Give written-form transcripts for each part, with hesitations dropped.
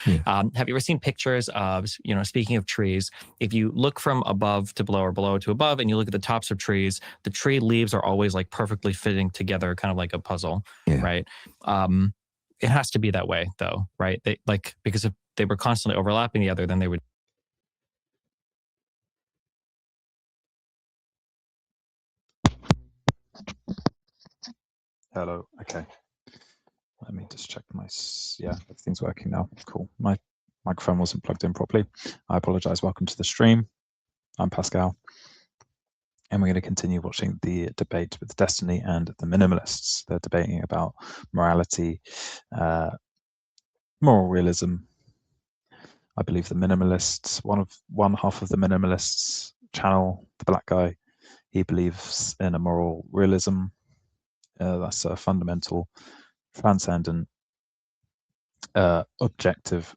Yeah. Have you ever seen pictures of, speaking of trees, if you look from above to below or below to above and you look at the tops of trees, the tree leaves are always like perfectly fitting together, kind of like a puzzle, Yeah. right? It has to be that way though, right? Because if they were constantly overlapping the other, then they would. Hello. Okay. Let me just check yeah, everything's working now. Cool. My microphone wasn't plugged in properly. I apologize. Welcome to the stream. I'm Pascal. And we're going to continue watching the debate with Destiny and the Minimalists. They're debating about morality, moral realism. I believe the Minimalists, one half of the Minimalists channel, the black guy, he believes in a moral realism. That's a fundamental, transcendent, objective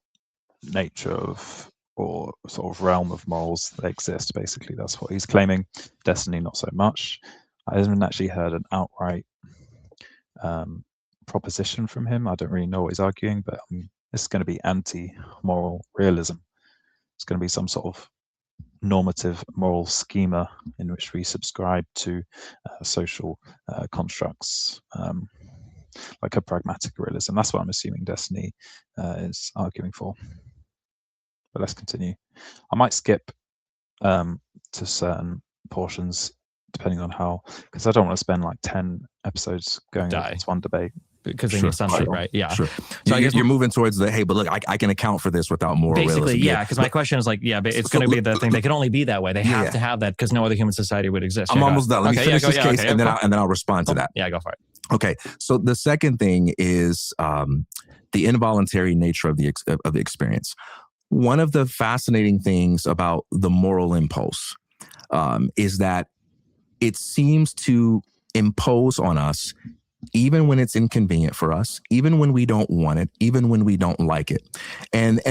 nature of, or sort of realm of morals that exist. Basically, that's what he's claiming. Destiny, not so much. I haven't actually heard an outright proposition from him. I don't really know what he's arguing, but this is going to be anti-moral realism. It's going to be some sort of normative moral schema in which we subscribe to social constructs, like a pragmatic realism. That's what I'm assuming Destiny is arguing for. But let's continue. I might skip to certain portions depending on how, because I don't want to spend like 10 episodes going over this one debate. Because they need sunlight, right? Yeah. Sure. So I guess you're moving towards the, hey, but look, I can account for this without moral basically, realism. yeah. Because my question is like, but it's going to be the thing. They can only be that way. They have to have that because no other human society would exist. I'm almost done. Let me finish this case, and then I'll respond to that. Yeah, go for it. Okay. So the second thing is the involuntary nature of the experience. One of the fascinating things about the moral impulse is that it seems to impose on us even when it's inconvenient for us, even when we don't want it, even when we don't like it. And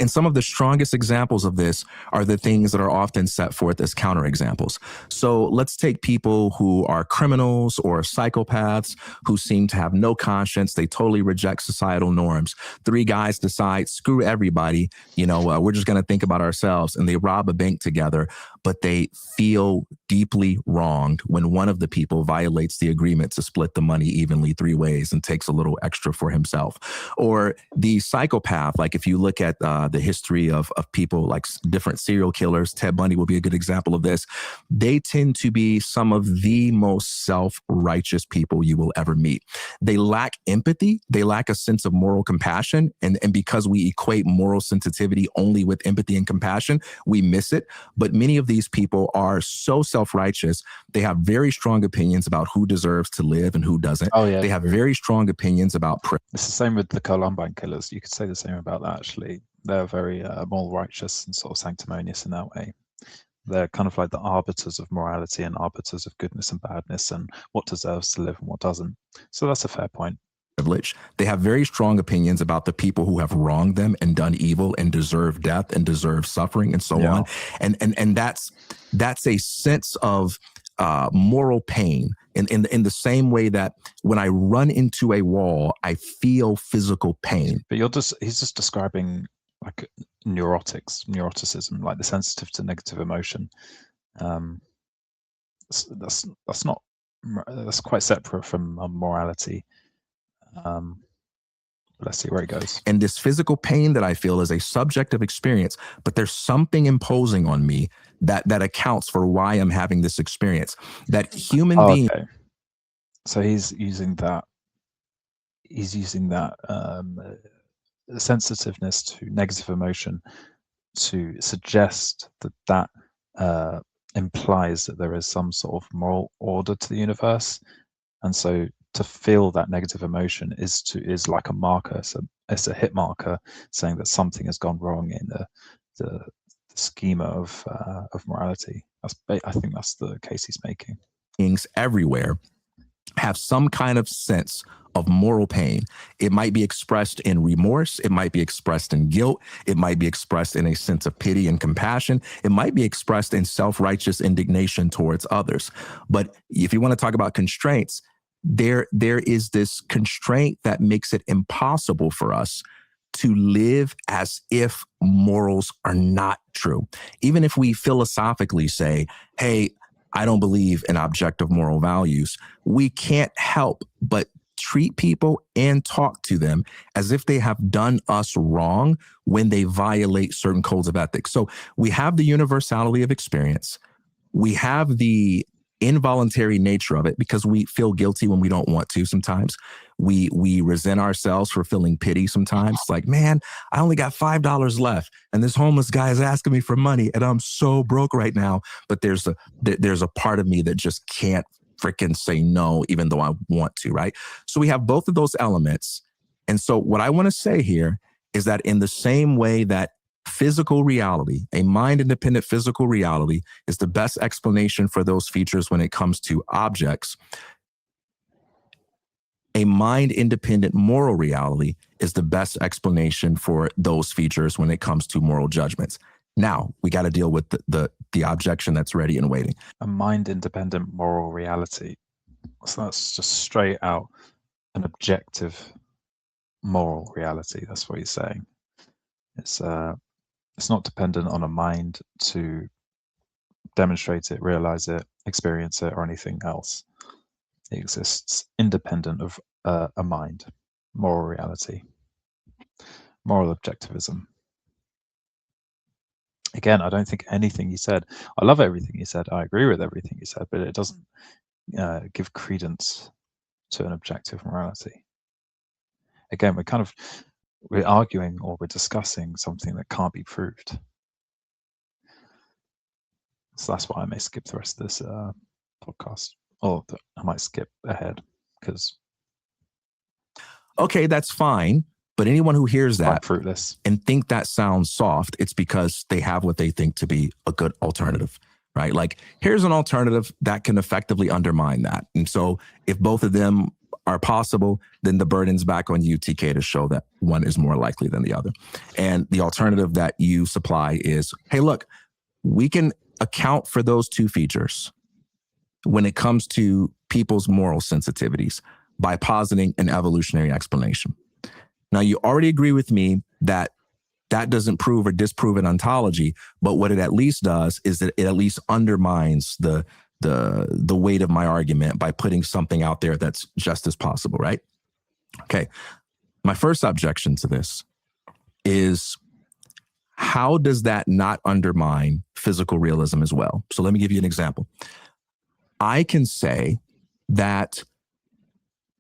some of the strongest examples of this are the things that are often set forth as counterexamples. So let's take people who are criminals or psychopaths who seem to have no conscience. They totally reject societal norms. Three guys decide, screw everybody, we're just going to think about ourselves, and they rob a bank together, but they feel deeply wronged when one of the people violates the agreement to split the money evenly 3 ways and takes a little extra for himself. Or the psychopath, like if you look at the history of people like different serial killers, Ted Bundy will be a good example of this. They tend to be some of the most self-righteous people you will ever meet. They lack empathy. They lack a sense of moral compassion. And because we equate moral sensitivity only with empathy and compassion, we miss it. But many of these people are so self-righteous. They have very strong opinions about who deserves to live and who doesn't. Oh, yeah. They have very strong opinions about It's the same with the Columbine killers. You could say the same about that, actually. They're very moral righteous and sort of sanctimonious in that way. They're kind of like the arbiters of morality and arbiters of goodness and badness and what deserves to live and what doesn't. So that's a fair point. Privilege. They have very strong opinions about the people who have wronged them and done evil and deserve death and deserve suffering and so on. And that's a sense of moral pain in the same way that when I run into a wall, I feel physical pain. But he's just describing like neuroticism, like the sensitive to negative emotion. That's quite separate from morality. Let's see where it goes. And this physical pain that I feel is a subjective experience, but there's something imposing on me that accounts for why I'm having this experience. That human being. Okay. So he's using that sensitiveness to negative emotion to suggest that implies that there is some sort of moral order to the universe, and so to feel that negative emotion is like a marker. So it's a hit marker saying that something has gone wrong in the schema of morality. I think that's the case he's making. Beings everywhere have some kind of sense of moral pain. It might be expressed in remorse. It might be expressed in guilt. It might be expressed in a sense of pity and compassion. It might be expressed in self-righteous indignation towards others. But if you want to talk about constraints, there is this constraint that makes it impossible for us to live as if morals are not true. Even if we philosophically say, hey, I don't believe in objective moral values, we can't help but treat people and talk to them as if they have done us wrong when they violate certain codes of ethics. So we have the universality of experience. We have the involuntary nature of it because we feel guilty when we don't want to sometimes. We resent ourselves for feeling pity sometimes. It's like, man, I only got $5 left and this homeless guy is asking me for money and I'm so broke right now. But there's a part of me that just can't freaking say no, even though I want to, right? So we have both of those elements. And so what I want to say here is that in the same way that physical reality, a mind-independent physical reality, is the best explanation for those features when it comes to objects, a mind-independent moral reality is the best explanation for those features when it comes to moral judgments. Now, we got to deal with the objection that's ready and waiting. A mind-independent moral reality. So that's just straight out an objective moral reality. That's what he's saying. It's not dependent on a mind to demonstrate it, realize it, experience it, or anything else. It exists independent of a mind, moral reality, moral objectivism. Again, I don't think anything you said, I love everything you said, I agree with everything you said, but it doesn't give credence to an objective morality. Again, we're arguing or we're discussing something that can't be proved. So that's why I may skip the rest of this podcast. Or I might skip ahead because... Okay, that's fine. But anyone who hears that fruitless and think that sounds soft, it's because they have what they think to be a good alternative, right? Like, here's an alternative that can effectively undermine that. And so if both of them are possible, then the burden's back on you, TK, to show that one is more likely than the other. And the alternative that you supply is, hey, look, we can account for those two features when it comes to people's moral sensitivities by positing an evolutionary explanation. Now, you already agree with me that that doesn't prove or disprove an ontology, but what it at least does is that it at least undermines the weight of my argument by putting something out there that's just as possible, right? Okay. My first objection to this is, how does that not undermine physical realism as well? So let me give you an example. I can say that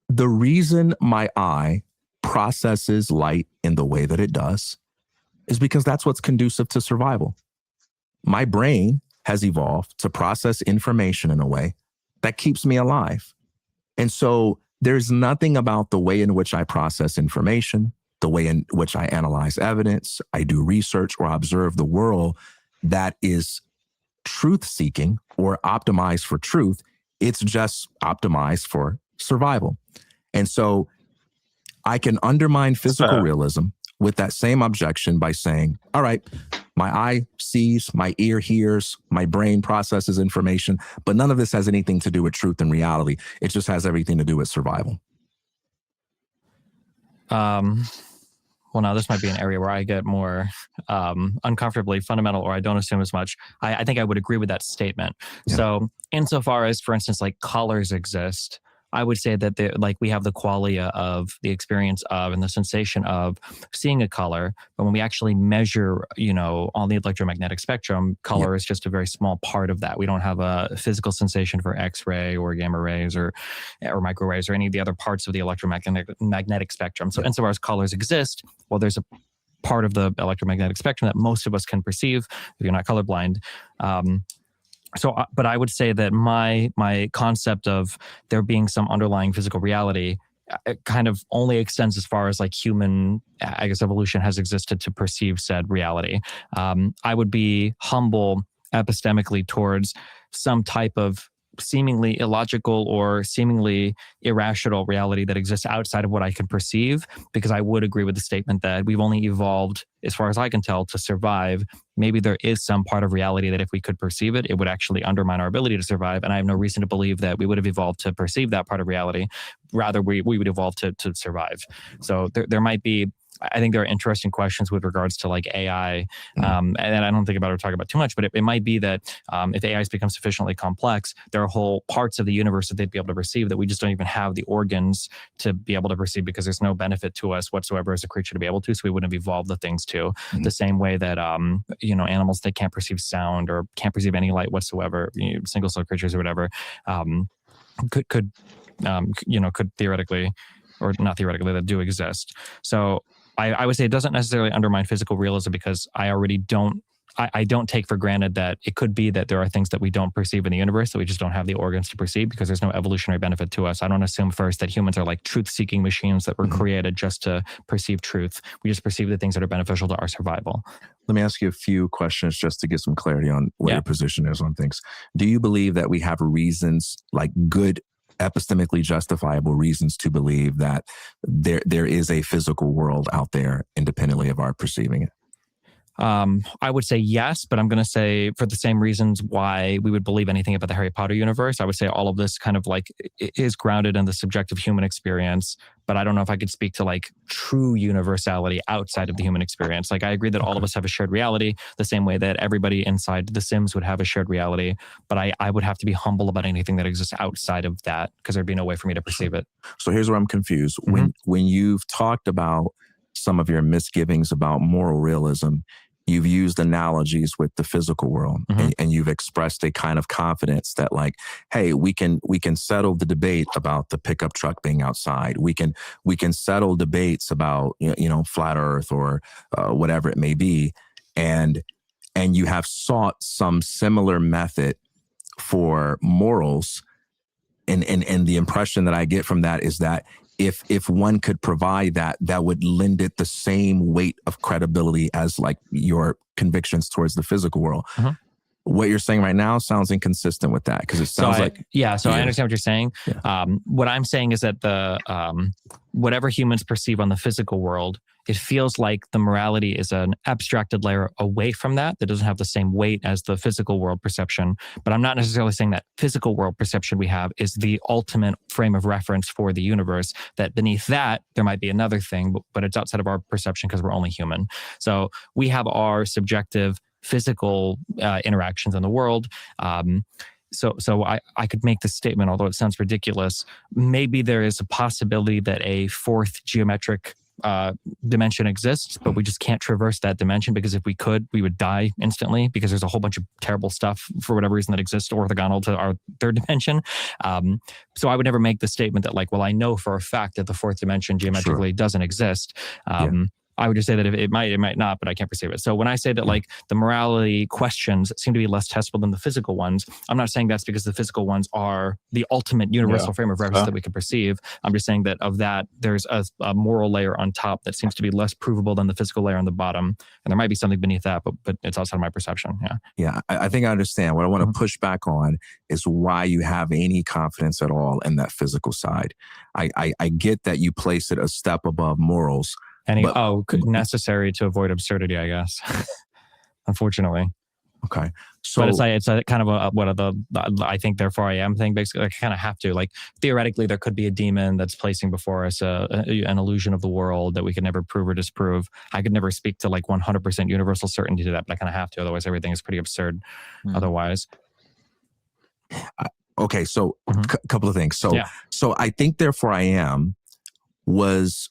the reason my eye processes light in the way that it does is because that's what's conducive to survival. My brain has evolved to process information in a way that keeps me alive. And so there's nothing about the way in which I process information, the way in which I analyze evidence, I do research or observe the world, that is truth-seeking or optimized for truth. It's just optimized for survival. And so I can undermine physical realism with that same objection by saying, all right, my eye sees, my ear hears, my brain processes information, but none of this has anything to do with truth and reality. It just has everything to do with survival. Well, now this might be an area where I get more uncomfortably fundamental, or I don't assume as much. I think I would agree with that statement. Yeah. So insofar as, for instance, like colors exist, I would say that like we have the qualia of the experience of and the sensation of seeing a color, but when we actually measure, on the electromagnetic spectrum, color is just a very small part of that. We don't have a physical sensation for X-ray or gamma rays or microwaves or any of the other parts of the electromagnetic spectrum. So insofar as colors exist, well, there's a part of the electromagnetic spectrum that most of us can perceive if you're not colorblind. But I would say that my concept of there being some underlying physical reality, it kind of only extends as far as like human, I guess, evolution has existed to perceive said reality. I would be humble epistemically towards some type of seemingly illogical or seemingly irrational reality that exists outside of what I can perceive, because I would agree with the statement that we've only evolved, as far as I can tell, to survive. Maybe there is some part of reality that if we could perceive it, it would actually undermine our ability to survive. And I have no reason to believe that we would have evolved to perceive that part of reality. Rather, we would evolve to survive. So there might be I think there are interesting questions with regards to like AI, and I don't think about it or talk about too much, but it might be that if AIs become sufficiently complex, there are whole parts of the universe that they'd be able to perceive that we just don't even have the organs to be able to perceive, because there's no benefit to us whatsoever as a creature to be able to, so we wouldn't have evolved the things to. The same way that animals that can't perceive sound or can't perceive any light whatsoever, single cell creatures or whatever, could theoretically, or not theoretically, that do exist. So I would say it doesn't necessarily undermine physical realism, because I don't take for granted that it could be that there are things that we don't perceive in the universe that we just don't have the organs to perceive, because there's no evolutionary benefit to us. I don't assume first that humans are like truth-seeking machines that were created just to perceive truth. We just perceive the things that are beneficial to our survival. Let me ask you a few questions just to get some clarity on what your position is on things. Do you believe that we have reasons, like good epistemically justifiable reasons, to believe that there is a physical world out there independently of our perceiving it? I would say yes, but I'm going to say for the same reasons why we would believe anything about the Harry Potter universe. I would say all of this kind of like is grounded in the subjective human experience, but I don't know if I could speak to like true universality outside of the human experience. Like I agree that all of us have a shared reality, the same way that everybody inside The Sims would have a shared reality, but I would have to be humble about anything that exists outside of that, because there'd be no way for me to perceive it. So here's where I'm confused. When you've talked about some of your misgivings about moral realism, you've used analogies with the physical world, and you've expressed a kind of confidence that like, hey, we can settle the debate about the pickup truck being outside. We can settle debates about, flat earth or whatever it may be. And you have sought some similar method for morals. And the impression that I get from that is that if one could provide that would lend it the same weight of credibility as like your convictions towards the physical world. What you're saying right now sounds inconsistent with that, because it sounds I understand what you're saying. What I'm saying is that the whatever humans perceive on the physical world, it feels like the morality is an abstracted layer away from that doesn't have the same weight as the physical world perception. But I'm not necessarily saying that physical world perception we have is the ultimate frame of reference for the universe, that beneath that, there might be another thing, but it's outside of our perception because we're only human. So we have our subjective physical interactions in the world. So I could make this statement, although it sounds ridiculous. Maybe there is a possibility that a fourth geometric dimension exists, but we just can't traverse that dimension, because if we could, we would die instantly, because there's a whole bunch of terrible stuff for whatever reason that exists orthogonal to our third dimension. So I would never make the statement that like, well, I know for a fact that the fourth dimension geometrically doesn't exist. I would just say that if it might not, but I can't perceive it. So when I say that like the morality questions seem to be less testable than the physical ones, I'm not saying that's because the physical ones are the ultimate universal frame of reference that we can perceive. I'm just saying that of that, there's a moral layer on top that seems to be less provable than the physical layer on the bottom. And there might be something beneath that, but it's outside of my perception. Yeah, I think I understand. What I want to push back on is why you have any confidence at all in that physical side. I get that you place it a step above morals. Necessary to avoid absurdity, I guess. Unfortunately. Okay. So, but it's a kind of I think therefore I am thing. Basically, I kind of have to, like, theoretically there could be a demon that's placing before us an illusion of the world that we could never prove or disprove. I could never speak to like 100% universal certainty to that, but I kind of have to. Otherwise, everything is pretty absurd. Otherwise. Okay. So a couple of things. So I think therefore I am was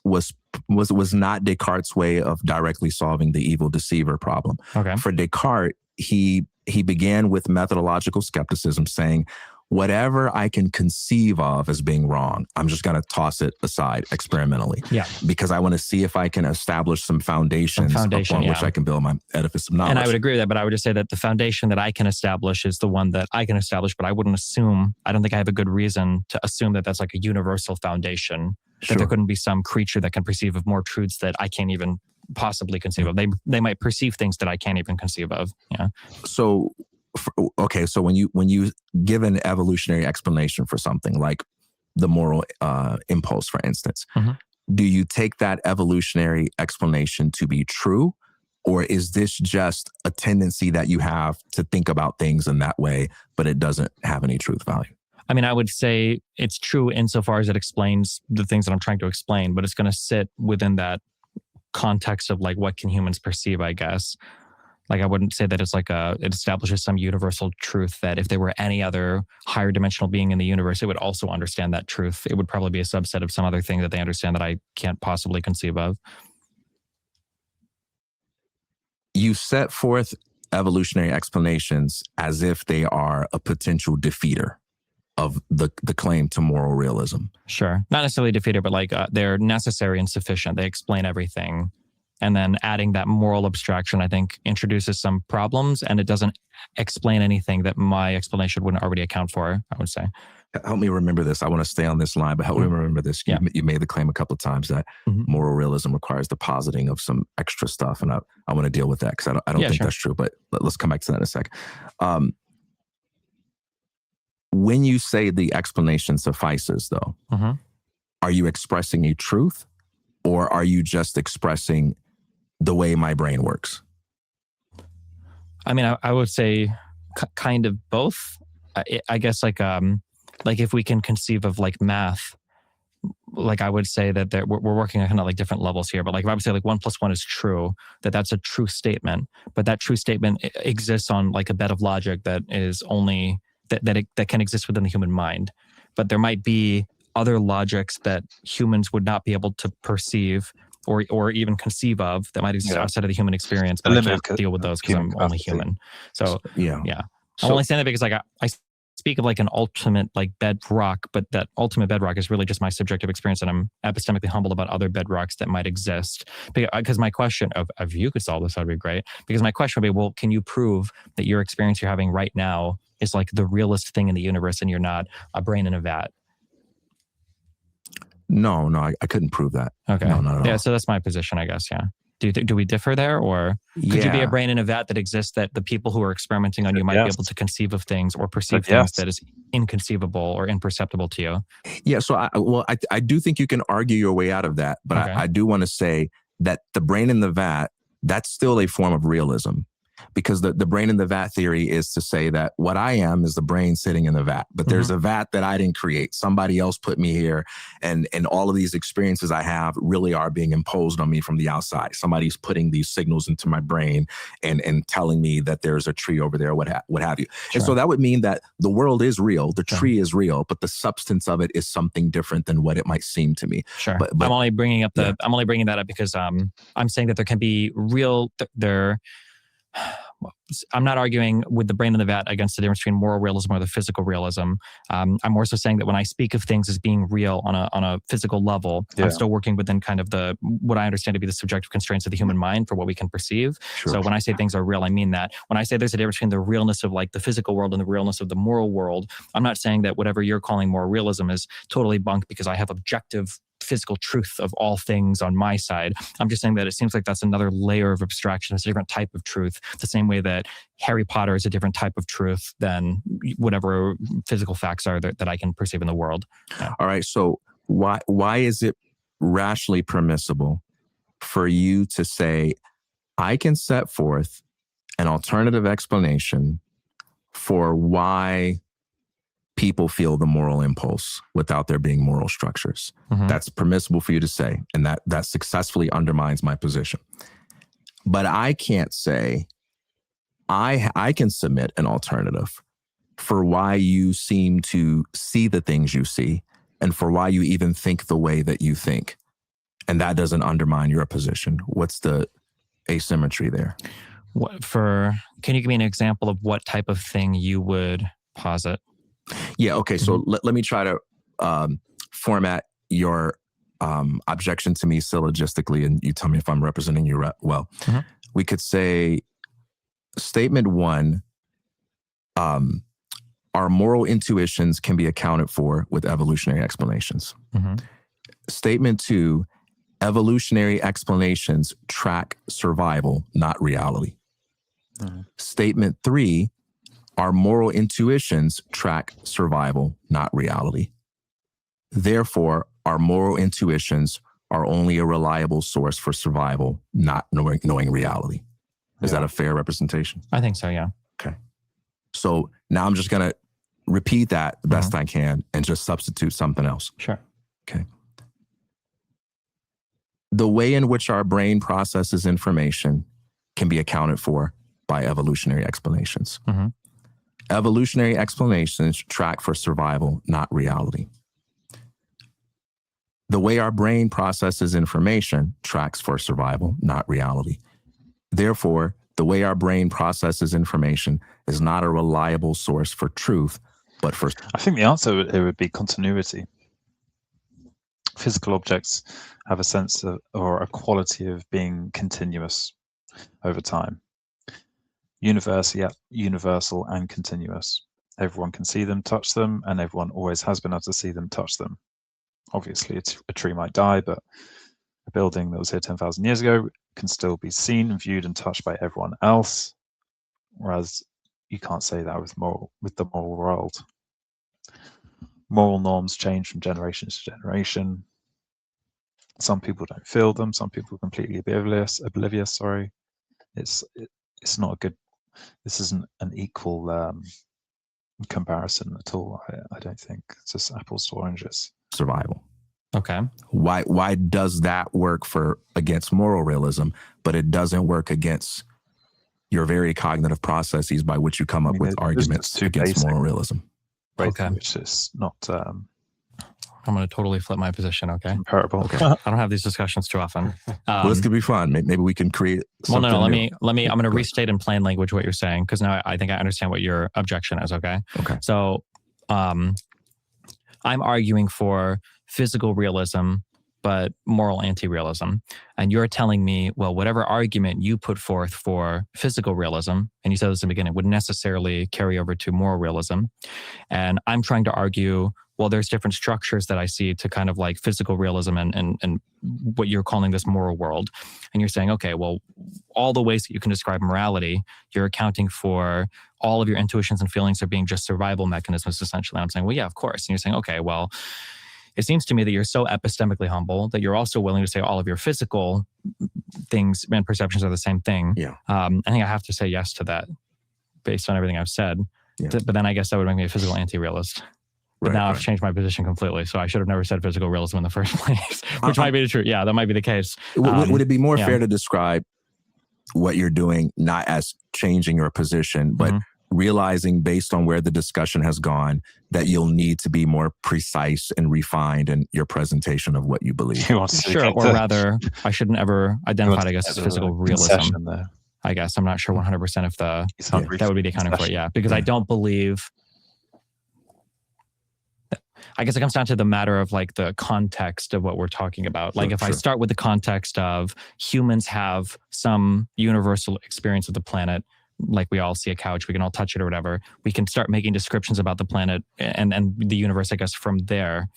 not Descartes' way of directly solving the evil deceiver problem. Okay. For Descartes, he began with methodological skepticism, saying, whatever I can conceive of as being wrong, I'm just going to toss it aside experimentally. Because I want to see if I can establish some foundations upon which I can build my edifice of knowledge. And I would agree with that, but I would just say that the foundation that I can establish is the one that I can establish, but I don't think I have a good reason to assume that that's like a universal foundation. That there couldn't be some creature that can perceive of more truths that I can't even possibly conceive of. They might perceive things that I can't even conceive of. So when you give an evolutionary explanation for something like the moral impulse, for instance, do you take that evolutionary explanation to be true, or is this just a tendency that you have to think about things in that way, but it doesn't have any truth value? I mean, I would say it's true insofar as it explains the things that I'm trying to explain, but it's going to sit within that context of like what can humans perceive, I guess. Like I wouldn't say that it's like it establishes some universal truth that if there were any other higher dimensional being in the universe, it would also understand that truth. It would probably be a subset of some other thing that they understand that I can't possibly conceive of. You set forth evolutionary explanations as if they are a potential defeater of the claim to moral realism. Sure. Not necessarily defeated, but like they're necessary and sufficient. They explain everything. And then adding that moral abstraction, I think, introduces some problems, and it doesn't explain anything that my explanation wouldn't already account for, I would say. Help me remember this. I want to stay on this line, but help me remember this. Yeah. You made the claim a couple of times that moral realism requires the positing of some extra stuff, and I want to deal with that because I don't think that's true, but let's come back to that in a sec. When you say the explanation suffices, though, are you expressing a truth, or are you just expressing the way my brain works? I mean, I would say kind of both. I guess like if we can conceive of like math, like I would say that we're working on kind of like different levels here. But like if I would say like 1 + 1 is true, that's a true statement. But that true statement exists on like a bed of logic that is only that can exist within the human mind. But there might be other logics that humans would not be able to perceive or even conceive of that might exist outside of the human experience, but I can't deal with those because I'm only human. So yeah. I'm only saying that because like I speak of like an ultimate like bedrock, but that ultimate bedrock is really just my subjective experience, and I'm epistemically humble about other bedrocks that might exist. Because my question of if you could solve this, that'd be great. Because my question would be, well, can you prove that your experience you're having right now is like the realest thing in the universe and you're not a brain in a vat? No, I couldn't prove that. Okay. No, not at all. So that's my position, I guess. Yeah. Do we differ there, or could you be a brain in a vat that exists that the people who are experimenting on you might be able to conceive of things or perceive things that is inconceivable or imperceptible to you? Yeah. So I do think you can argue your way out of that, but I do want to say that the brain in the vat, that's still a form of realism. Because the brain in the vat theory is to say that what I am is the brain sitting in the vat, but there's a vat that I didn't create. Somebody else put me here, and all of these experiences I have really are being imposed on me from the outside. Somebody's putting these signals into my brain and telling me that there's a tree over there, what have you. Sure. And so that would mean that the world is real, the tree is real, but the substance of it is something different than what it might seem to me. Sure. But I'm only bringing up I'm only bringing that up because I'm saying that there can be real I'm not arguing with the brain in the vat against the difference between moral realism or the physical realism. I'm more so saying that when I speak of things as being real on a physical level, I'm still working within kind of what I understand to be the subjective constraints of the human mind for what we can perceive. Sure. So when I say things are real, I mean that. When I say there's a difference between the realness of like the physical world and the realness of the moral world, I'm not saying that whatever you're calling moral realism is totally bunk because I have objective physical truth of all things on my side. I'm just saying that it seems like that's another layer of abstraction. It's a different type of truth, the same way that Harry Potter is a different type of truth than whatever physical facts are that I can perceive in the world. Yeah. All right. So why is it rationally permissible for you to say, I can set forth an alternative explanation for why people feel the moral impulse without there being moral structures? That's permissible for you to say, and that successfully undermines my position. But I can't say, I can submit an alternative for why you seem to see the things you see and for why you even think the way that you think. And that doesn't undermine your position. What's the asymmetry there? Can you give me an example of what type of thing you would posit? Yeah. Okay. So let me try to format your objection to me syllogistically, and you tell me if I'm representing you well. We could say, statement one, our moral intuitions can be accounted for with evolutionary explanations. Statement two, evolutionary explanations track survival, not reality. Statement three, our moral intuitions track survival, not reality. Therefore, our moral intuitions are only a reliable source for survival, not knowing reality. Is that a fair representation? I think so, yeah. Okay. So now I'm just going to repeat that the best I can and just substitute something else. Sure. Okay. The way in which our brain processes information can be accounted for by evolutionary explanations. Mhm. Evolutionary explanations track for survival, not reality. The way our brain processes information tracks for survival, not reality. Therefore, the way our brain processes information is not a reliable source for truth, but for... I think the answer it would be continuity. Physical objects have a sense of, or a quality of being continuous over time. Universal and continuous. Everyone can see them, touch them, and everyone always has been able to see them, touch them. Obviously, a tree might die, but a building that was here 10,000 years ago can still be seen and viewed and touched by everyone else, whereas you can't say that with the moral world. Moral norms change from generation to generation. Some people don't feel them. Some people are completely oblivious. Sorry, it's not a good. This isn't an equal comparison at all. I don't think it's just apples to oranges. Survival. Okay. Why does that work against moral realism, but it doesn't work against your very cognitive processes by which you come up with arguments against moral realism? Okay. Which is not I'm going to totally flip my position. Okay. comparable. Okay. I don't have these discussions too often. Well, this could be fun. Maybe we can create Well, something no, new. let me, I'm going to restate in plain language what you're saying, because now I think I understand what your objection is. Okay. Okay. So, I'm arguing for physical realism, but moral anti-realism. And you're telling me, well, whatever argument you put forth for physical realism, and you said this in the beginning, would necessarily carry over to moral realism. And I'm trying to argue, well, there's different structures that I see to kind of like physical realism and what you're calling this moral world. And you're saying, okay, well, all the ways that you can describe morality, you're accounting for all of your intuitions and feelings are being just survival mechanisms, essentially. I'm saying, well, yeah, of course. And you're saying, okay, well, it seems to me that you're so epistemically humble that you're also willing to say all of your physical things and perceptions are the same thing. Yeah. I think I have to say yes to that based on everything I've said. Yeah. But then I guess that would make me a physical anti-realist. But now I've changed my position completely. So I should have never said physical realism in the first place, which might be the truth. Yeah, that might be the case. Would it be more yeah. fair to describe what you're doing not as changing your position, but realizing based on where the discussion has gone that you'll need to be more precise and refined in your presentation of what you believe? Sure, or rather, I shouldn't ever identify it, I guess, as physical realism. I guess I'm not sure 100% if that would be the accounting for it. Yeah, because I don't believe. I guess it comes down to the matter of like the context of what we're talking about. Like if I start with the context of humans have some universal experience of the planet, like we all see a couch, we can all touch it or whatever. We can start making descriptions about the planet and the universe, I guess, from there.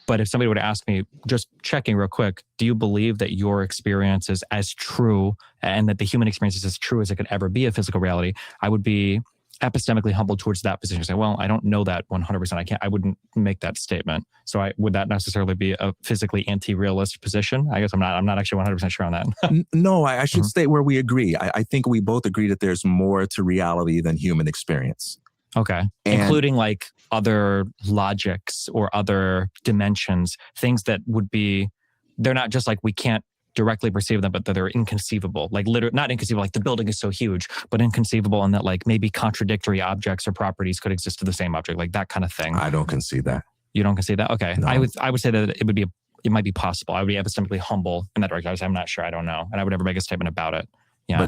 But if somebody were to ask me, just checking real quick, do you believe that your experience is as true and that the human experience is as true as it could ever be a physical reality? I would be epistemically humble towards that position. Say, well, I don't know that 100%. I wouldn't make that statement. So would that necessarily be a physically anti-realist position? I guess I'm not actually 100% sure on that. No, I should state where we agree. I think we both agree that there's more to reality than human experience. Okay. Including like other logics or other dimensions, things that would be, they're not just like we can't directly perceive them, but that they're inconceivable. Like literally, not inconceivable, like the building is so huge, but inconceivable, and that like maybe contradictory objects or properties could exist to the same object, like that kind of thing. I don't concede that. You don't concede that? Okay. No. I would say that it might be possible. I would be epistemically humble in that direction. I would say, I'm not sure, I don't know. And I would never make a statement about it. Yeah.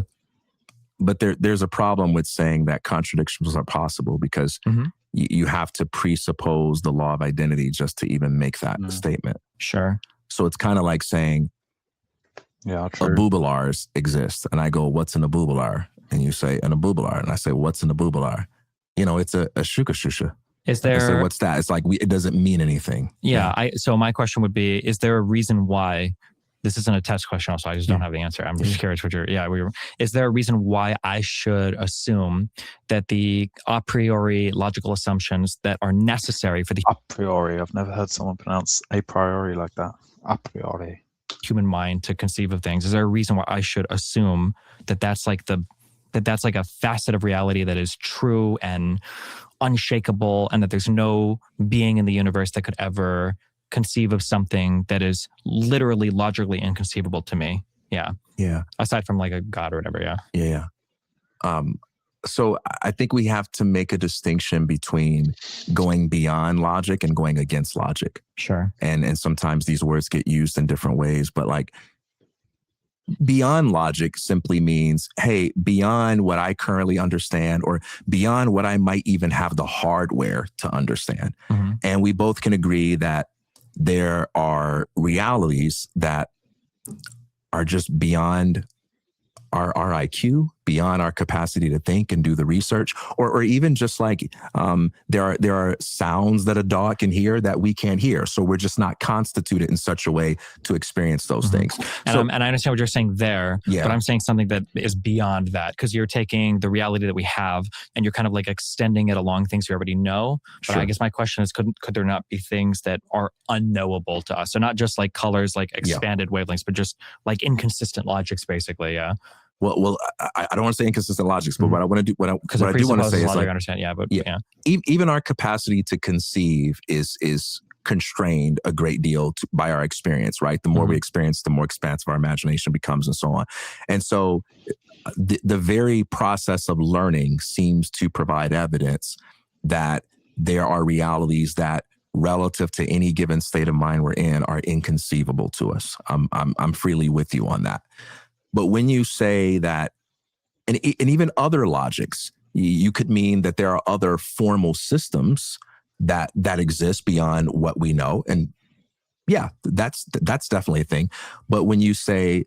But there's a problem with saying that contradictions are possible because you have to presuppose the law of identity just to even make that statement. Sure. So it's kind of like saying, abubulars exist. And I go, what's an abubulars? And you say, an abubulars. And I say, what's an abubulars? It's a shukashusha. Is there... I say, what's that? It's like, it doesn't mean anything. Yeah. So my question would be, is there a reason why, this isn't a test question also, I just don't have the answer. I'm just curious what is there a reason why I should assume that the a priori logical assumptions that are necessary for the... A priori. I've never heard someone pronounce a priori like that. A priori. Human mind to conceive of things. Is there a reason why I should assume that that's like a facet of reality that is true and unshakable, and that there's no being in the universe that could ever conceive of something that is literally logically inconceivable to me. Yeah. Yeah. Aside from like a God or whatever. Yeah. Yeah. So I think we have to make a distinction between going beyond logic and going against logic. Sure. And sometimes these words get used in different ways, but like beyond logic simply means, hey, beyond what I currently understand or beyond what I might even have the hardware to understand. Mm-hmm. And we both can agree that there are realities that are just beyond our IQ, beyond our capacity to think and do the research, or even just like there are sounds that a dog can hear that we can't hear. So we're just not constituted in such a way to experience those things. And I understand what you're saying there, but I'm saying something that is beyond that, because you're taking the reality that we have and you're kind of like extending it along things we already know. But Sure. I guess my question is, could there not be things that are unknowable to us? So not just like colors, like expanded wavelengths, but just like inconsistent logics, basically. Yeah. Well, I don't want to say inconsistent logics, but what I want to do, what I do want to say is like, I understand, even our capacity to conceive is constrained a great deal by our experience, right? The more we experience, the more expansive our imagination becomes, and so on. And so, the very process of learning seems to provide evidence that there are realities that, relative to any given state of mind we're in, are inconceivable to us. I'm freely with you on that. But when you say that, and even other logics, you could mean that there are other formal systems that exist beyond what we know. And yeah, that's definitely a thing. But when you say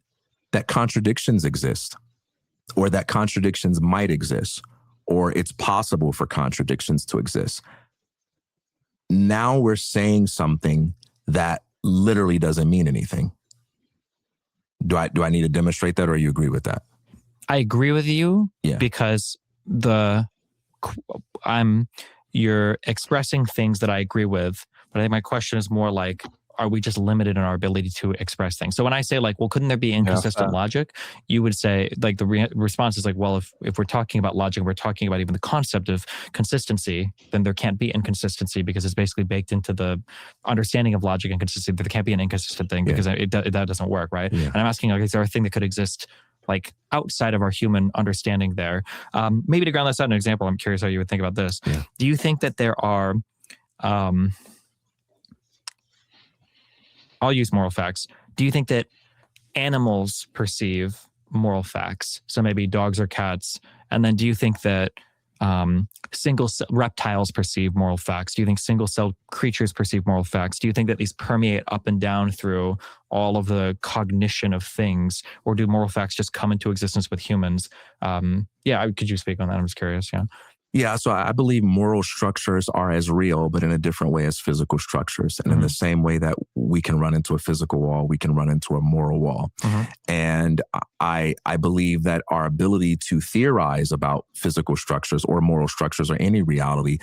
that contradictions exist, or that contradictions might exist, or it's possible for contradictions to exist, now we're saying something that literally doesn't mean anything. Do I need to demonstrate that, or you agree with that? I agree with you because you're expressing things that I agree with, but I think my question is more like, are we just limited in our ability to express things? So when I say like, well, couldn't there be inconsistent logic? You would say like the response is like, well, if we're talking about logic, we're talking about even the concept of consistency, then there can't be inconsistency because it's basically baked into the understanding of logic and consistency. There can't be an inconsistent thing because that doesn't work, right? Yeah. And I'm asking, like, is there a thing that could exist like outside of our human understanding there? Maybe to ground this out in an example, I'm curious how you would think about this. Yeah. Do you think that there are... I'll use moral facts. Do you think that animals perceive moral facts? So maybe dogs or cats. And then do you think that reptiles perceive moral facts? Do you think single-celled creatures perceive moral facts? Do you think that these permeate up and down through all of the cognition of things? Or do moral facts just come into existence with humans? Could you speak on that? I'm just curious. Yeah, so I believe moral structures are as real, but in a different way as physical structures. And in the same way that we can run into a physical wall, we can run into a moral wall. And I believe that our ability to theorize about physical structures or moral structures or any reality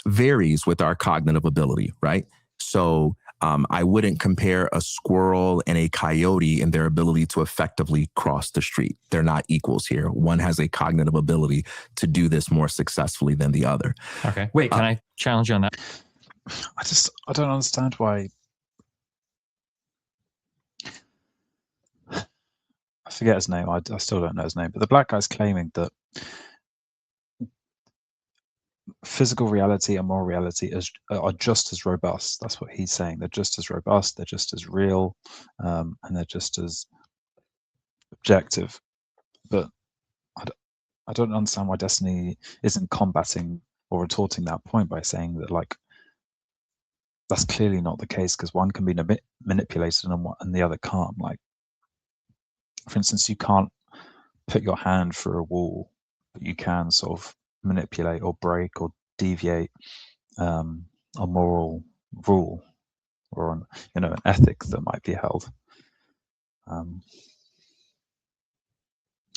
varies with our cognitive ability, right? So I wouldn't compare a squirrel and a coyote in their ability to effectively cross the street. They're not equals here. One has a cognitive ability to do this more successfully than the other. Okay. Wait, can I challenge you on that? I don't understand why. I forget his name. I still don't know his name. But the black guy's claiming that physical reality and moral reality are just as robust. That's what he's saying. They're just as robust, they're just as real, and they're just as objective. But I don't understand why Destiny isn't combating or retorting that point by saying that, like, that's clearly not the case, because one can be manipulated and the other can't. Like, for instance, you can't put your hand through a wall, but you can sort of manipulate or break or deviate a moral rule or an ethic that might be held.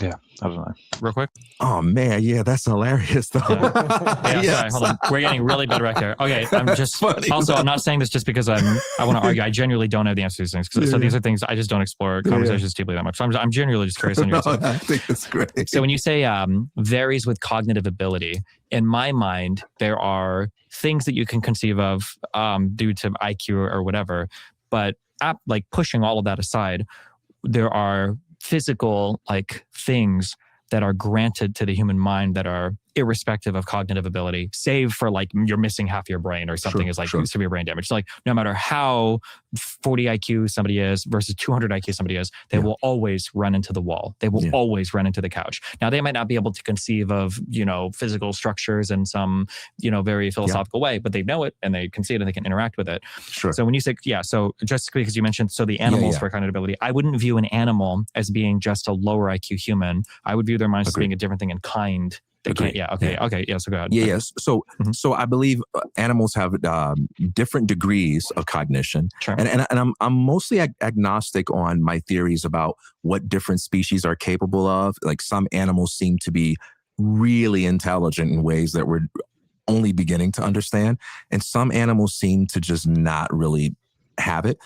Yeah, I don't know. real quick? Oh man, yeah, that's hilarious though. Yeah, sorry, hold on. We're getting really bad right there. Okay, I'm just Funny. also I'm not saying this just because I want to argue. I genuinely don't have the answer to these things. So these are things I just don't explore conversations deeply that much. So I'm genuinely just curious on your side. I think it's great. So when you say varies with cognitive ability, in my mind, there are things that you can conceive of due to IQ or whatever, but like pushing all of that aside, there are physical like things that are granted to the human mind that are irrespective of cognitive ability, save for like you're missing half your brain or something is like severe brain damage. So like no matter how 40 IQ somebody is versus 200 IQ somebody is, they will always run into the wall. They will always run into the couch. Now they might not be able to conceive of, physical structures in some, very philosophical way, but they know it and they can see it and they can interact with it. Sure. So when you say, so just because you mentioned, so the animals for cognitive ability, I wouldn't view an animal as being just a lower IQ human. I would view their minds as being a different thing in kind. They can't. Yeah. Okay. Yeah. Okay. Yeah. So go ahead. Yeah. Yes. So, so I believe animals have different degrees of cognition, and I'm mostly agnostic on my theories about what different species are capable of. Like some animals seem to be really intelligent in ways that we're only beginning to understand, and some animals seem to just not really have it.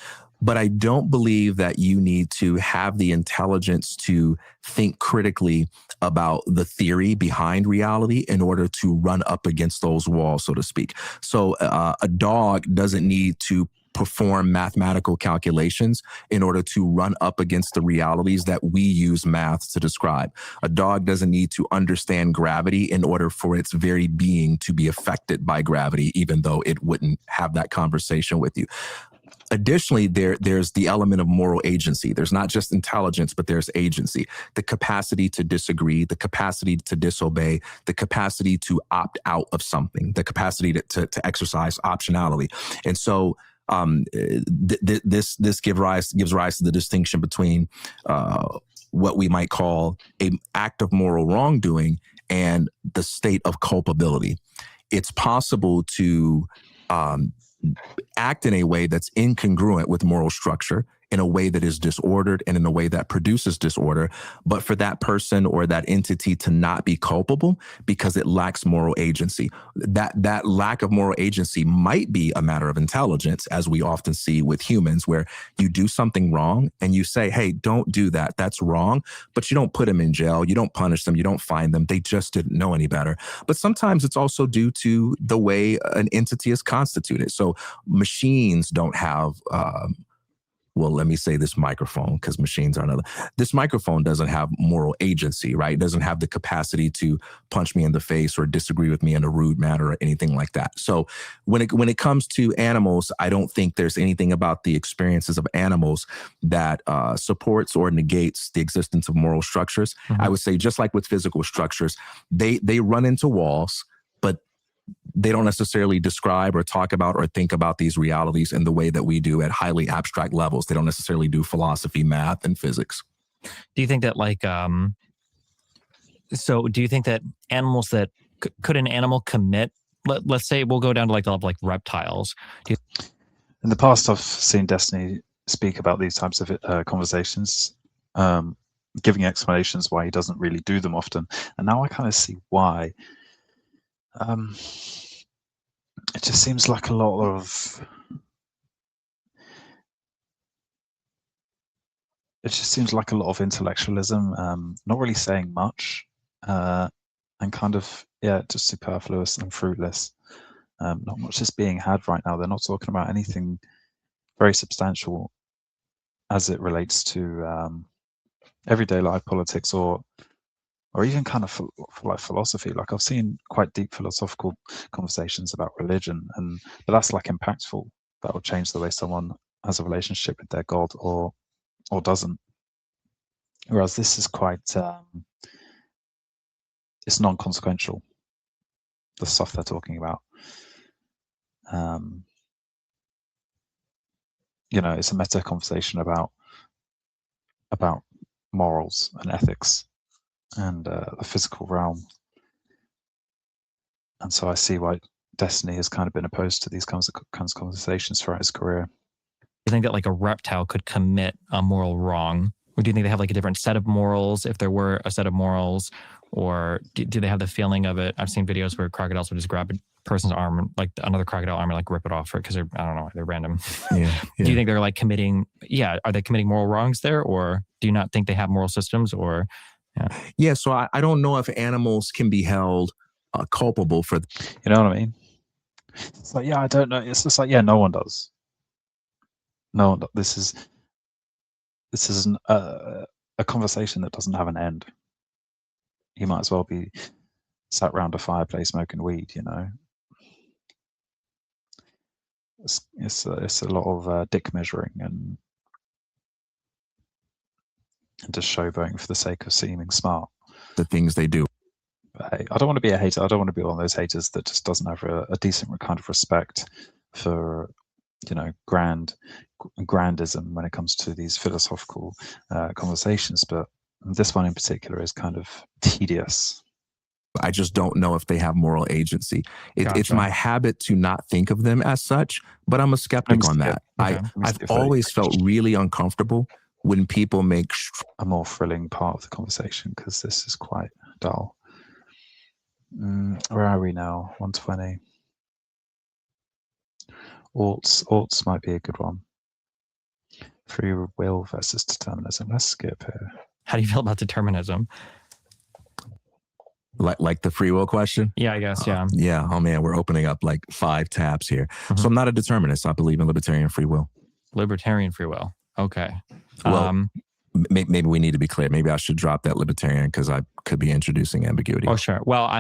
But I don't believe that you need to have the intelligence to think critically about the theory behind reality in order to run up against those walls, so to speak. So a dog doesn't need to perform mathematical calculations in order to run up against the realities that we use math to describe. A dog doesn't need to understand gravity in order for its very being to be affected by gravity, even though it wouldn't have that conversation with you. Additionally, there's the element of moral agency. There's not just intelligence, but there's agency, the capacity to disagree, the capacity to disobey, the capacity to opt out of something, the capacity to exercise optionality. And so this gives rise to the distinction between what we might call an act of moral wrongdoing and the state of culpability. It's possible to act in a way that's incongruent with moral structure, in a way that is disordered and in a way that produces disorder, but for that person or that entity to not be culpable because it lacks moral agency. That lack of moral agency might be a matter of intelligence, as we often see with humans, where you do something wrong and you say, hey, don't do that. That's wrong. But you don't put them in jail. You don't punish them. You don't fine them. They just didn't know any better. But sometimes it's also due to the way an entity is constituted. So machines don't have well, let me say this microphone, because machines are another. This microphone doesn't have moral agency, right? It doesn't have the capacity to punch me in the face or disagree with me in a rude manner or anything like that. So when it comes to animals, I don't think there's anything about the experiences of animals that supports or negates the existence of moral structures. I would say, just like with physical structures, they run into walls, but they don't necessarily describe or talk about or think about these realities in the way that we do at highly abstract levels. They don't necessarily do philosophy, math, and physics. Do you think that so do you think that animals that, could an animal commit, let's say we'll go down to like the level like reptiles. In the past, I've seen Destiny speak about these types of conversations, giving explanations why he doesn't really do them often. And now I kind of see why. It just seems like a lot of intellectualism, not really saying much, and kind of just superfluous and fruitless. Not much is being had right now. They're not talking about anything very substantial as it relates to everyday life, politics, or even kind of like philosophy. Like I've seen quite deep philosophical conversations about religion, but that's like impactful. That will change the way someone has a relationship with their God or doesn't. Whereas this is quite, it's non-consequential, the stuff they're talking about. It's a meta conversation about morals and ethics and the physical realm. And so I see why Destiny has kind of been opposed to these kinds of conversations throughout his career. You think that like a reptile could commit a moral wrong? Or do you think they have like a different set of morals if there were a set of morals? Or do they have the feeling of it? I've seen videos where crocodiles would just grab a person's arm, like another crocodile arm, and like rip it off because they're, I don't know, they're random. Yeah. Do you think they're like are they committing moral wrongs there? Or do you not think they have moral systems? Or Yeah, so I don't know if animals can be held culpable for. You know what I mean? It's like, yeah, I don't know. It's just like, yeah, no one does. No one. This is a conversation that doesn't have an end. You might as well be sat round a fireplace smoking weed. You know, it's a lot of dick measuring and just showboating for the sake of seeming smart. The things they do. But hey, I don't want to be a hater. I don't want to be one of those haters that just doesn't have a decent kind of respect for, you know, grandism when it comes to these philosophical conversations. But this one in particular is kind of tedious. I just don't know if they have moral agency. It's Gotcha. my habit to not think of them as such, but I'm a skeptic on that. Okay. I've always felt really uncomfortable when people make a more thrilling part of the conversation, because this is quite dull. Where are we now? 120. Alts might be a good one. Free will versus determinism. Let's skip here. How do you feel about determinism? like the free will question. Yeah, I guess. Yeah. Yeah. Oh man, we're opening up like 5 tabs here. Mm-hmm. So I'm not a determinist. I believe in libertarian free will. Libertarian free will. Okay. Well, maybe we need to be clear. Maybe I should drop that libertarian because I could be introducing ambiguity. Oh, sure. Well,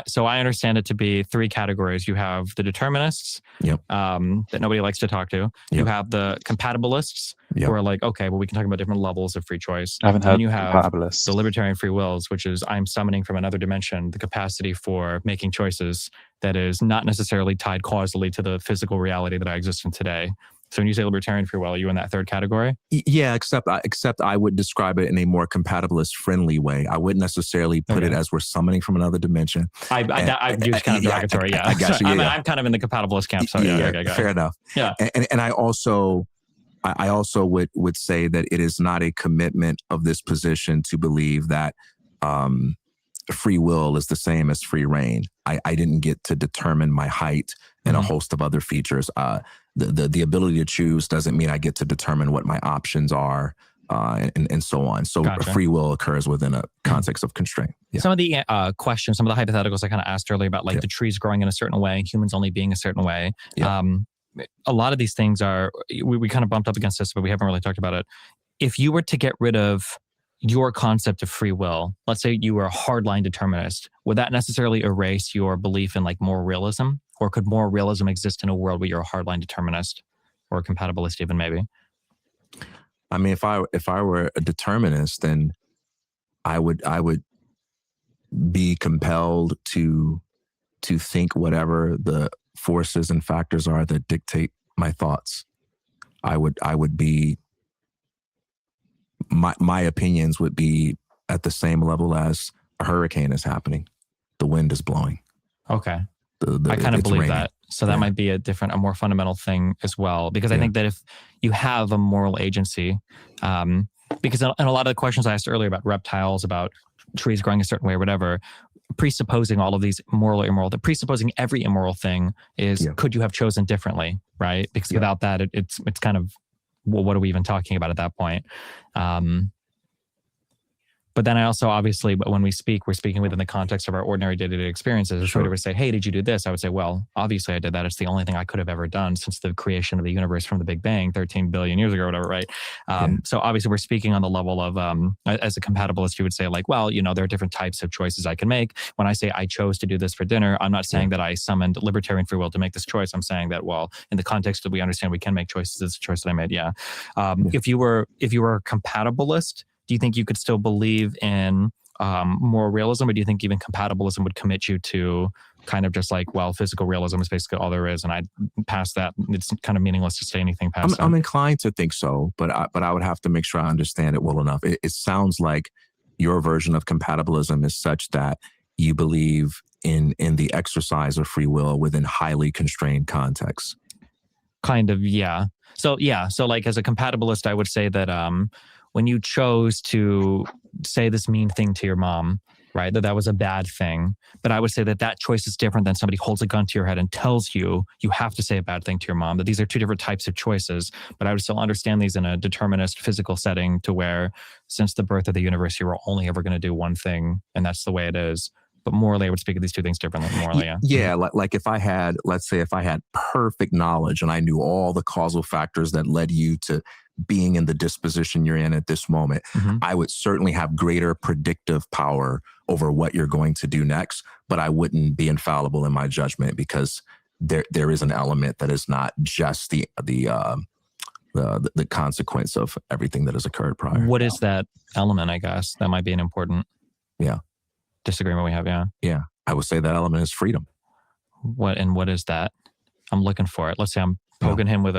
so I understand it to be 3 categories. You have the determinists, that nobody likes to talk to. Yep. You have the compatibilists, who are like, okay, well, we can talk about different levels of free choice. I haven't heard you have compatibilists. The libertarian free wills, which is I'm summoning from another dimension the capacity for making choices that is not necessarily tied causally to the physical reality that I exist in today. So when you say libertarian free will, are you in that 3rd category? Yeah, except I would describe it in a more compatibilist friendly way. I wouldn't necessarily put it as we're summoning from another dimension. I use kind of derogatory. I got you. I'm kind of in the compatibilist camp. So fair enough. Yeah, and I also would say that it is not a commitment of this position to believe that free will is the same as free reign. I didn't get to determine my height and a host of other features. The ability to choose doesn't mean I get to determine what my options are, and so on. So free will occurs within a context of constraint. Yeah. Some of the questions, some of the hypotheticals I kind of asked earlier about like the trees growing in a certain way, humans only being a certain way. Yeah. A lot of these things are, we kind of bumped up against this, but we haven't really talked about it. If you were to get rid of your concept of free will, let's say you were a hardline determinist, would that necessarily erase your belief in like moral realism? Or could moral realism exist in a world where you're a hardline determinist or a compatibilist even maybe? I mean, if I were a determinist, then I would be compelled to think whatever the forces and factors are that dictate my thoughts. I would be, my opinions would be at the same level as a hurricane is happening. The wind is blowing. Okay. I kind of believe that. So that might be a more fundamental thing as well. Because I think that if you have a moral agency, because in a lot of the questions I asked earlier about reptiles, about trees growing a certain way or whatever, presupposing all of these moral or immoral, presupposing every immoral thing is, could you have chosen differently, right? Because without that, it's kind of, well, what are we even talking about at that point? But then I also, obviously, when we speak, we're speaking within the context of our ordinary day-to-day experiences. If somebody were to say, hey, did you do this? I would say, well, obviously I did that. It's the only thing I could have ever done since the creation of the universe from the Big Bang 13 billion years ago or whatever, right? So obviously we're speaking on the level of, as a compatibilist, you would say like, well, there are different types of choices I can make. When I say I chose to do this for dinner, I'm not saying that I summoned libertarian free will to make this choice. I'm saying that, well, in the context that we understand we can make choices, it's a choice that I made, If you were a compatibilist, do you think you could still believe in moral realism, or do you think even compatibilism would commit you to kind of just like, well, physical realism is basically all there is, and I past that, it's kind of meaningless to say anything past that? I'm inclined to think so, but I would have to make sure I understand it well enough. It sounds like your version of compatibilism is such that you believe in the exercise of free will within highly constrained contexts. Kind of, yeah. So like as a compatibilist, I would say that when you chose to say this mean thing to your mom, right? That was a bad thing. But I would say that choice is different than somebody holds a gun to your head and tells you have to say a bad thing to your mom, that these are two different types of choices. But I would still understand these in a determinist physical setting, to where since the birth of the universe, you were only ever going to do one thing, and that's the way it is. But morally, I would speak of these two things differently. Morally, yeah. Yeah, like if I had, let's say if I had perfect knowledge and I knew all the causal factors that led you to being in the disposition you're in at this moment, I would certainly have greater predictive power over what you're going to do next, but I wouldn't be infallible in my judgment, because there is an element that is not just the consequence of everything that has occurred prior. What is that element, I guess? That might be an important disagreement we have, Yeah, I would say that element is freedom. What is that? I'm looking for it. Let's say I'm poking him with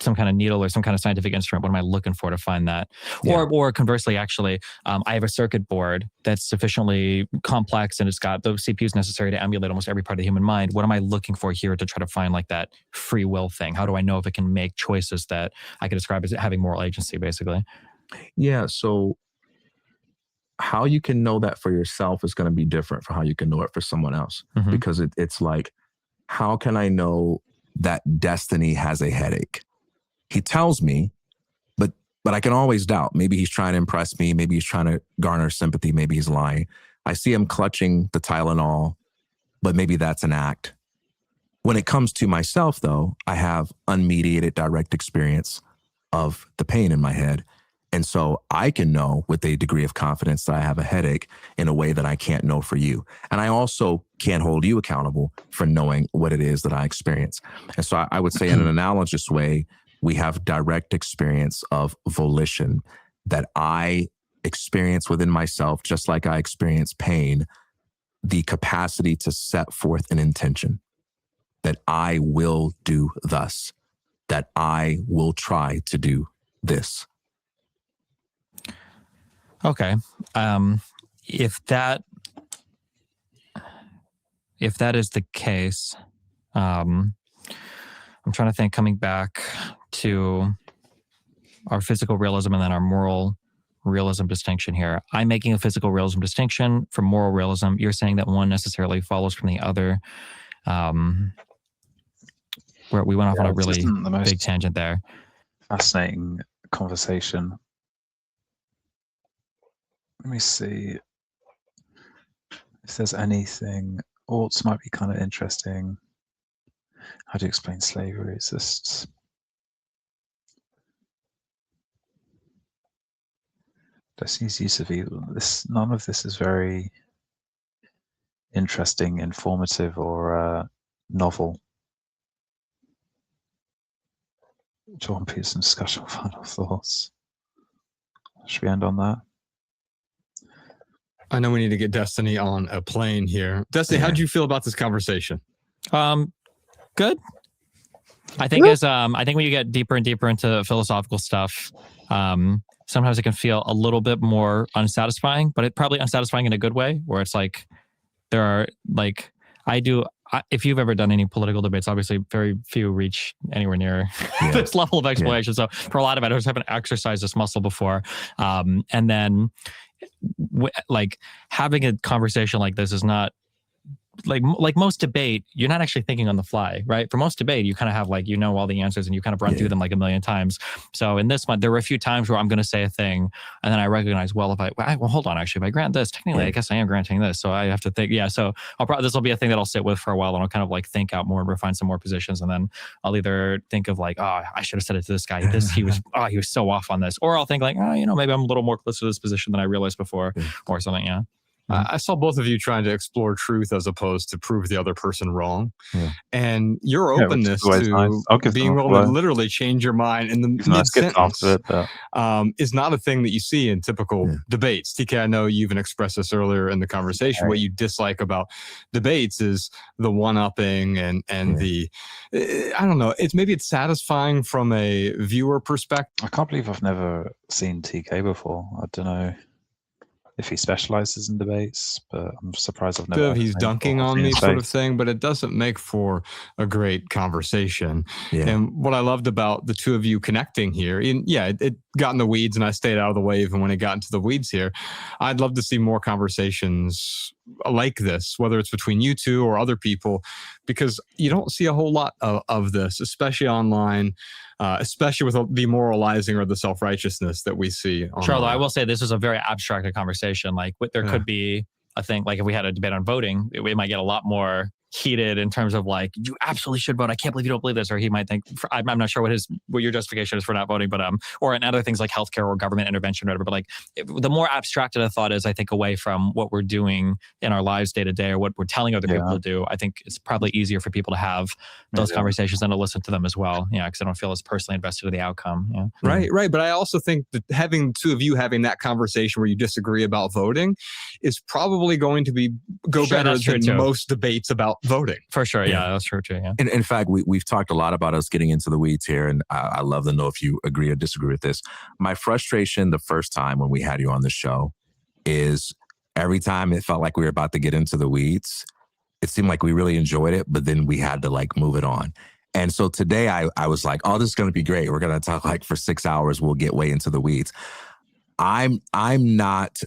some kind of needle or some kind of scientific instrument. What am I looking for to find that? Or conversely, actually, I have a circuit board that's sufficiently complex and it's got the CPUs necessary to emulate almost every part of the human mind. What am I looking for here to try to find like that free will thing? How do I know if it can make choices that I could describe as having moral agency, basically? Yeah, so how you can know that for yourself is going to be different from how you can know it for someone else. Because it's like, how can I know that Destiny has a headache? He tells me, but I can always doubt. Maybe he's trying to impress me. Maybe he's trying to garner sympathy. Maybe he's lying. I see him clutching the Tylenol, but maybe that's an act. When it comes to myself, though, I have unmediated direct experience of the pain in my head. And so I can know with a degree of confidence that I have a headache in a way that I can't know for you. And I also can't hold you accountable for knowing what it is that I experience. And so I would say in an analogous way, we have direct experience of volition that I experience within myself, just like I experience pain, the capacity to set forth an intention that I will do thus, that I will try to do this. Okay. If that is the case, I'm trying to think, coming back to our physical realism and then our moral realism distinction here. I'm making a physical realism distinction from moral realism. You're saying that one necessarily follows from the other. Where we went off on a really big tangent there. Fascinating conversation. Let me see if there's anything. Orts might be kind of interesting. How do you explain slavery? It's just Destiny's use of evil. None of this is very interesting, informative, or novel. Jordan Peterson discussion, final thoughts. Should we end on that? I know we need to get Destiny on a plane here. Destiny, how did you feel about this conversation? Good. I think I think when you get deeper and deeper into philosophical stuff, sometimes it can feel a little bit more unsatisfying, but it probably unsatisfying in a good way, where it's like there are like if you've ever done any political debates, obviously very few reach anywhere near this level of exploration. So for a lot of it, I just haven't exercised this muscle before. And then like having a conversation like this is not like most debate, you're not actually thinking on the fly, right? For most debate, you kind of have like, all the answers and you kind of run through them like a million times. So in this one, there were a few times where I'm going to say a thing and then I recognize, well, hold on, actually, if I grant this, technically, I guess I am granting this. So I have to think, so this will be a thing that I'll sit with for a while and I'll kind of like think out more and refine some more positions. And then I'll either think of like, oh, I should have said it to this guy. He was so off on this. Or I'll think like, maybe I'm a little more close to this position than I realized before or something. Yeah. I saw both of you trying to explore truth as opposed to prove the other person wrong. Yeah. And your openness to being able to literally change your mind in the mid-sentence is not a thing that you see in typical debates. TK, I know you even expressed this earlier in the conversation. Right. What you dislike about debates is the one-upping and the, I don't know, it's satisfying from a viewer perspective. I can't believe I've never seen TK before. I don't know if he specializes in debates, but I'm surprised I've never. He's dunking on me sort of thing, but it doesn't make for a great conversation. Yeah. And what I loved about the two of you connecting here, it got in the weeds and I stayed out of the way even when it got into the weeds here. I'd love to see more conversations like this, whether it's between you two or other people, because you don't see a whole lot of this, especially online, especially with the moralizing or the self-righteousness that we see online. Charlotte, I will say this is a very abstracted conversation. Like there could be a thing, like if we had a debate on voting, we might get a lot more heated in terms of like, you absolutely should vote. I can't believe you don't believe this. Or he might think, I'm not sure what your justification is for not voting, but or in other things like healthcare or government intervention or whatever. But like the more abstracted a thought is, I think, away from what we're doing in our lives day to day or what we're telling other people to do, I think it's probably easier for people to have those conversations and to listen to them as well. Yeah, because I don't feel as personally invested in the outcome. Yeah. Right. But I also think that having two of you having that conversation where you disagree about voting is probably going to go better than most debates about voting. For sure. Yeah, that's true too. Yeah. And in fact, we've talked a lot about us getting into the weeds here, and I love to know if you agree or disagree with this. My frustration the first time when we had you on the show is every time it felt like we were about to get into the weeds, it seemed like we really enjoyed it, but then we had to like move it on. And so today I was like, oh, this is going to be great. We're going to talk like for 6 hours. We'll get way into the weeds. I'm not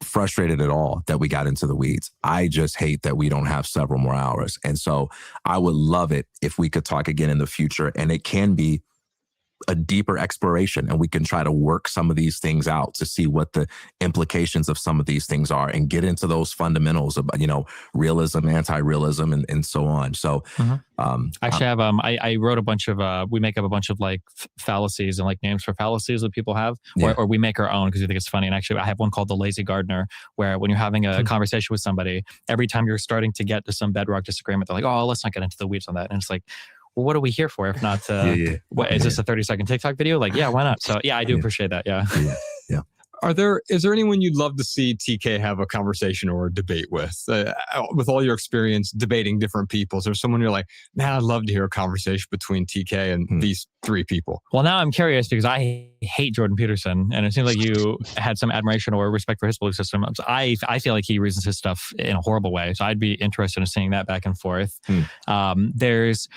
frustrated at all that we got into the weeds. I just hate that we don't have several more hours. And so I would love it if we could talk again in the future, and it can be a deeper exploration, and we can try to work some of these things out to see what the implications of some of these things are and get into those fundamentals of, realism, anti-realism, and so on. So actually I wrote a bunch of, we make up a bunch of like fallacies and like names for fallacies that people have, or we make our own because we think it's funny. And actually I have one called the lazy gardener, where when you're having a conversation with somebody, every time you're starting to get to some bedrock disagreement, they're like, oh, let's not get into the weeds on that. And it's like, well, what are we here for if not what is this a 30-second TikTok video? Like, yeah, why not? So yeah, I do appreciate that. Yeah. Is there anyone you'd love to see TK have a conversation or a debate with all your experience debating different people? Is there someone you're like, man, I'd love to hear a conversation between TK and these three people? Well, now I'm curious because I hate Jordan Peterson, and it seems like you had some admiration or respect for his belief system. I feel like he reasons his stuff in a horrible way. So I'd be interested in seeing that back and forth. There's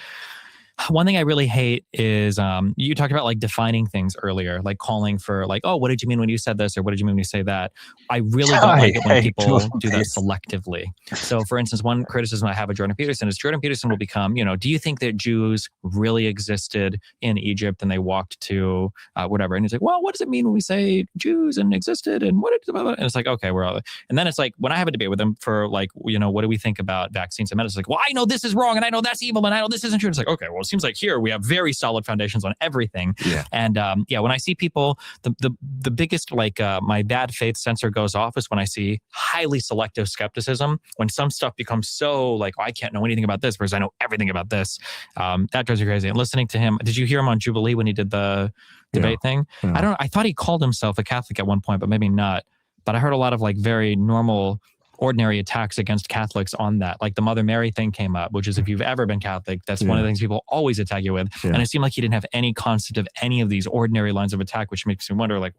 one thing I really hate is you talked about like defining things earlier, like calling for like, oh, what did you mean when you said this? Or what did you mean when you say that? I really don't like it when people do that selectively. So for instance, one criticism I have of Jordan Peterson is Jordan Peterson will become, do you think that Jews really existed in Egypt and they walked to whatever? And he's like, well, what does it mean when we say Jews and existed and what? And it's like, okay, we're all. And then it's like, when I have a debate with them for like, what do we think about vaccines and medicine? It's like, well, I know this is wrong and I know that's evil and I know this isn't true. It's like, okay, well, it seems like here we have very solid foundations on everything. And when I see people, the biggest like my bad faith sensor goes off is when I see highly selective skepticism, when some stuff becomes so like, I can't know anything about this versus I know everything about this. That drives me crazy. And listening to him, did you hear him on Jubilee when he did the debate thing? I thought he called himself a Catholic at one point, but maybe not. But I heard a lot of like very normal, ordinary attacks against Catholics on that. Like the Mother Mary thing came up, which is if you've ever been Catholic, that's one of the things people always attack you with. And it seemed like he didn't have any concept of any of these ordinary lines of attack, which makes me wonder, like,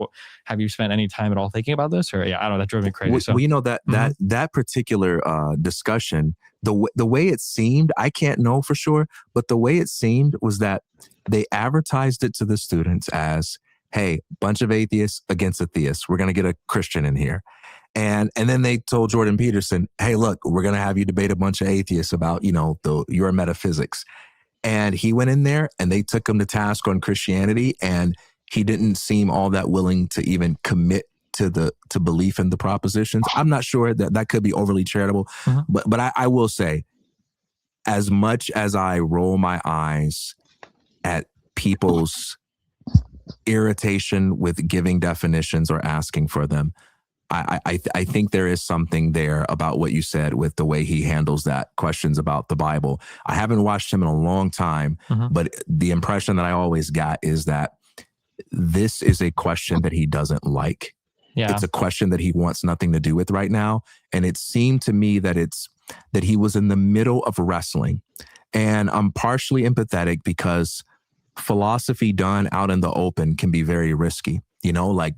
have you spent any time at all thinking about this? Or I don't know, that drove me crazy. Well, that particular discussion, the way it seemed, I can't know for sure, but the way it seemed was that they advertised it to the students as, hey, bunch of atheists against a theist. We're going to get a Christian in here. And then they told Jordan Peterson, hey, look, we're going to have you debate a bunch of atheists about, your metaphysics. And he went in there and they took him to task on Christianity. And he didn't seem all that willing to even commit to belief in the propositions. I'm not sure that could be overly charitable. But I will say, as much as I roll my eyes at people's irritation with giving definitions or asking for them, I think there is something there about what you said with the way he handles that questions about the Bible. I haven't watched him in a long time, but the impression that I always got is that this is a question that he doesn't like. It's a question that he wants nothing to do with right now. And it seemed to me that that he was in the middle of wrestling. And I'm partially empathetic because philosophy done out in the open can be very risky, I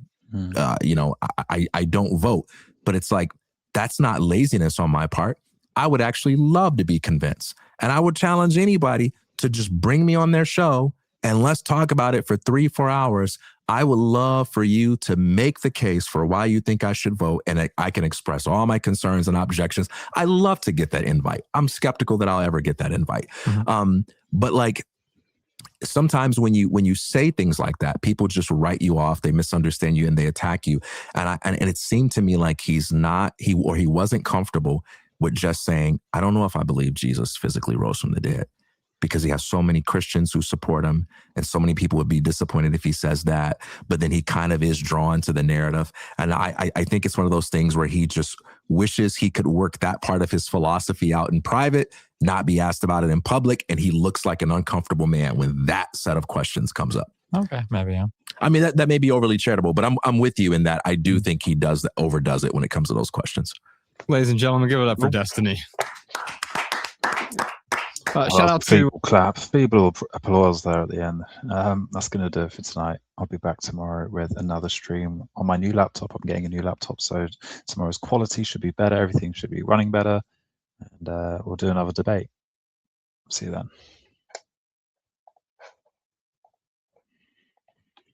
don't vote, but it's like, that's not laziness on my part. I would actually love to be convinced. And I would challenge anybody to just bring me on their show and let's talk about it for 3-4 hours I would love for you to make the case for why you think I should vote, and I can express all my concerns and objections. I love to get that invite. I'm skeptical that I'll ever get that invite. But like, sometimes when you say things like that, people just write you off, they misunderstand you, and they attack you. And it seemed to me like he wasn't comfortable with just saying, I don't know if I believe Jesus physically rose from the dead, because he has so many Christians who support him, and so many people would be disappointed if he says that. But then he kind of is drawn to the narrative. And I think it's one of those things where he just wishes he could work that part of his philosophy out in private, not be asked about it in public. And he looks like an uncomfortable man when that set of questions comes up. Okay, maybe, yeah. I mean, that may be overly charitable, but I'm with you in that I do think he overdoes it when it comes to those questions. Ladies and gentlemen, give it up for Destiny. Shout out to feeble applause there at the end. That's going to do it for tonight. I'll be back tomorrow with another stream on my new laptop. I'm getting a new laptop, so tomorrow's quality should be better. Everything should be running better, and we'll do another debate. See you then.